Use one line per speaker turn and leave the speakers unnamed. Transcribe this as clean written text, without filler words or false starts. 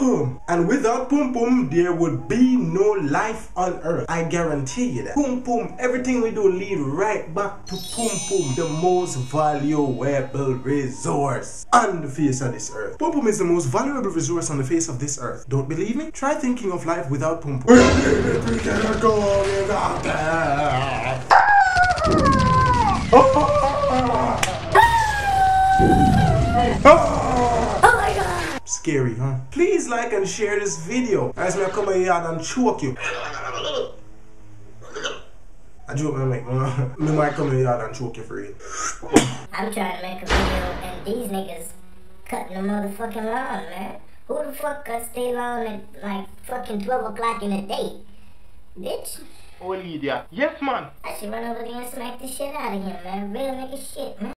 And without Pum Pum, there would be no life on earth. I guarantee you that. Pum Pum, everything we do lead right back to Pum Pum, the most valuable resource on the face of this earth. Pum Pum is the most valuable resource on the face of this earth. Don't believe me? Try thinking of life without Pum Pum. We cannot go without that.
Oh my god!
Scary, huh? Please like and share this video. As I come in here and choke you. I joke, me might come in here and choke you for real.
I'm trying to make a video and these niggas cutting the motherfucking lawn, man. Who the fuck could stay lawn at like fucking 12 o'clock in the day? Bitch.
Oh, Lydia. Yes, man.
I should run over there and smack the shit out of him, man. Real nigga shit, man.